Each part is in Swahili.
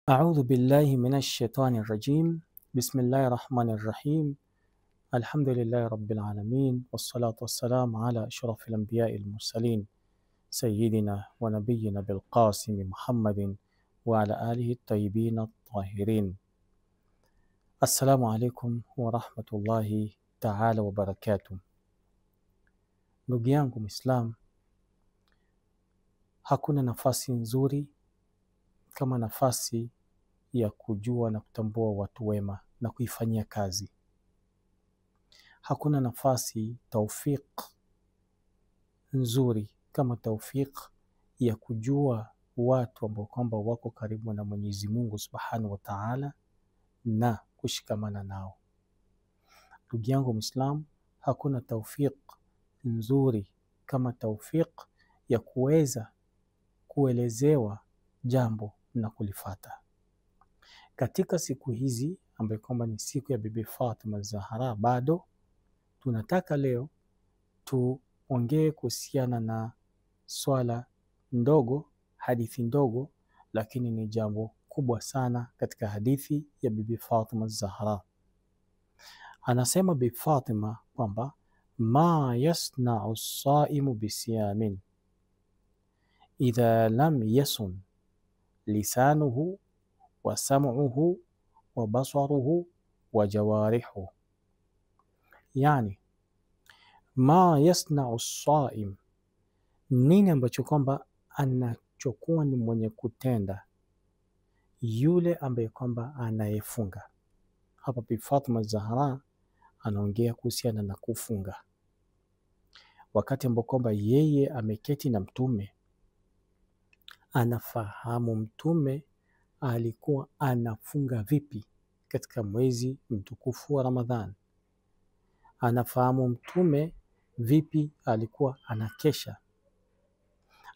أعوذ بالله من الشيطان الرجيم. بسم الله الرحمن الرحيم. الحمد لله رب العالمين، والصلاة والسلام على أشرف الأنبياء المرسلين سيدنا ونبينا بالقاسم محمد وعلى آله الطيبين الطاهرين. السلام عليكم ورحمة الله تعالى وبركاته. Ndugu yangu Muislam, hakuna nafasi nzuri kama nafasi ya kujua na kutambua watu wema na kuifanyia kazi. Hakuna nafasi tawfik nzuri kama tawfik ya kujua watu ambao kwamba wako karibu na Mwenyezi Mungu Subhanahu wa Ta'ala na kushikamana nao. Ndugu yangu Muislam, hakuna tawfik nzuri kama tawfik ya kuweza kuelezewa jambo na kulifata. Katika siku hizi ambayo kwamba ni siku ya Bibi Fatima Zahra, bado tunataka leo tuongee kuhusiana na swala ndogo, hadithi ndogo, lakini ni jambo kubwa sana katika hadithi ya Bibi Fatima Zahra. Anasema Bibi Fatima kwamba ma yasna'u as-sa'imu bisiyamin idha lam yasun lisanuhu wa sam'uhu wa basaruhu wa jawarihu. Yani ma yasna'u as-sa'im, nini ambacho kwamba anachokuwa ni mwenye kutenda yule ambaye kwamba anayefunga. Hapa Bibi Fatima Zahra anaongea kuhusiana na kufunga. Wakati ambapo kwamba yeye ameketi na Mtume, anafahamu Mtume alikuwa anafunga vipi katika mwezi mtukufu wa Ramadhan. Anafahamu Mtume vipi alikuwa anakesha.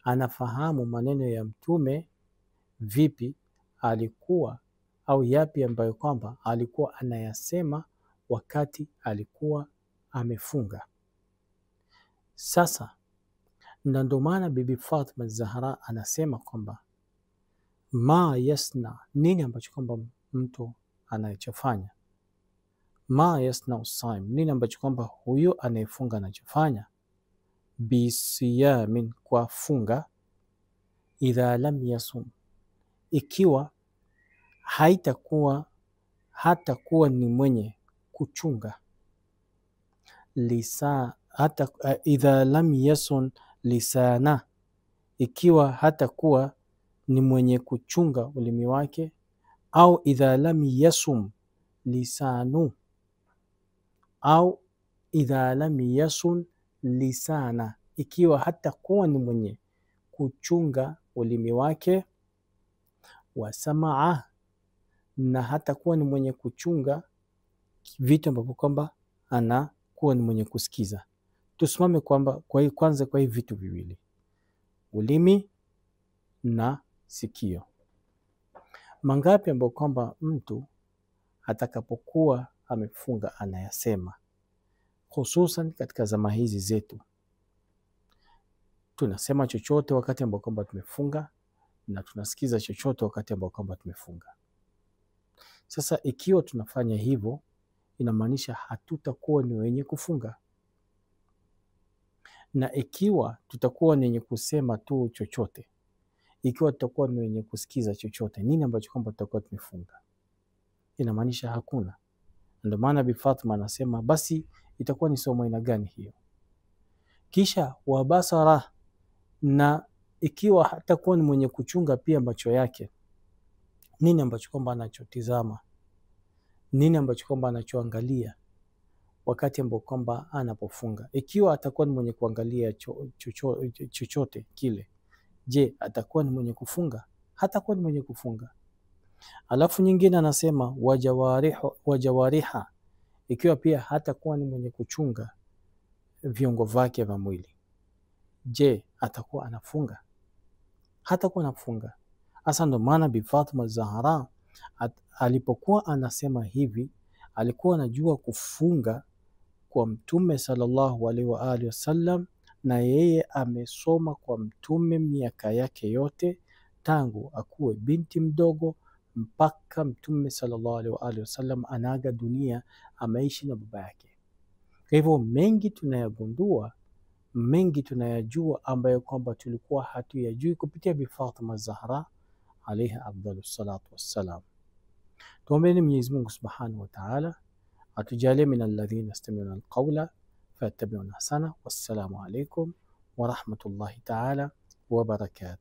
Anafahamu maneno ya Mtume vipi alikuwa au yapi ambayo kwamba alikuwa anayasema wakati alikuwa amefunga. Sasa ndio maana Bibi Fatima Zahra anasema kwamba ma yasna, nini ambacho kwamba mtu anachofanya. Ma yasna usaim, nini ambacho kwamba huyo anayefunga anachofanya. Bisiyamin, kwa funga. Idha lam yasum, ikiwa hatakuwa ni mwenye kuchunga. Idha lam yasun lisana, ikiwa hatakuwa ni mwenye kuchunga ulimi wake. Au idha lam yasum lisanu, au idha lam yasun lisana, ikiwa hatakuwa ni mwenye kuchunga ulimi wake. Wa samaa, na hatakuwa ni mwenye kuchunga vitu ambavyo kwamba anakuwa ni mwenye kusikiza. Tusimame kwamba kwanza kwa hivi vitu viwili, ulimi na sikio. Mangapi ambayo kwamba mtu atakapokuwa amefunga anayasema, hususan katika zama hizi zetu. Tunasema chochote wakati ambao kwamba tumefunga na tunasikiza chochote wakati ambao kwamba tumefunga. Sasa ikiwa tunafanya hivyo, inamaanisha hatutakuwa ni wenye kufunga. Na ikiwa tutakuwa ni wenye kusema tu chochote, ikiwa tutakuwa ni wenye kusikiza chochote, nini ambacho kwamba tutakuwa tumefunga? Inamaanisha hakuna. Ndio maana Bi Fatima anasema basi itakuwa ni somo aina gani hiyo? Kisha wa basara, na ikiwa hatakuwa ni mwenye kuchunga pia macho yake, nini ambacho kwamba anachotizama, nini ambacho kwamba anachoangalia wakati ambao kwamba anapofunga. Ikiwa atakuwa ni mwenye kuangalia chochote kile, je, atakuwa ni mwenye kufunga? Hatakuwa ni mwenye kufunga. Alafu nyingine anasema wajawariha, ikiwa pia hatakuwa ni mwenye kuchunga viungo vyake vya mwili, je, atakuwa anafunga? Hatakuwa anafunga. Hasa ndio maana Bi Fatima Zahra alipokuwa anasema hivi, alikuwa anajua kufunga kwa Mtume sallallahu alaihi wa alihi wasallam, na yeye amesoma kwa Mtume miaka yake yote tangu akuwe binti mdogo mpaka Mtume sallallahu alaihi wa alihi wasallam anaaga dunia, ameishi na baba yake. Kwa hivyo mengi tunayagundua, mengi tunayajua ambayo kwamba tulikuwa hatuyajui kupitia Bi Fatima Zahra alaiha afdalus salatu wassalam. Tuombeni Mwenyezi Mungu Subhanahu wa Ta'ala atujalie min alladhina yastami'una alqawla fayattabi'una ahsana. Wassalamu alaikum wa rahmatullahi ta'ala wa barakatuh.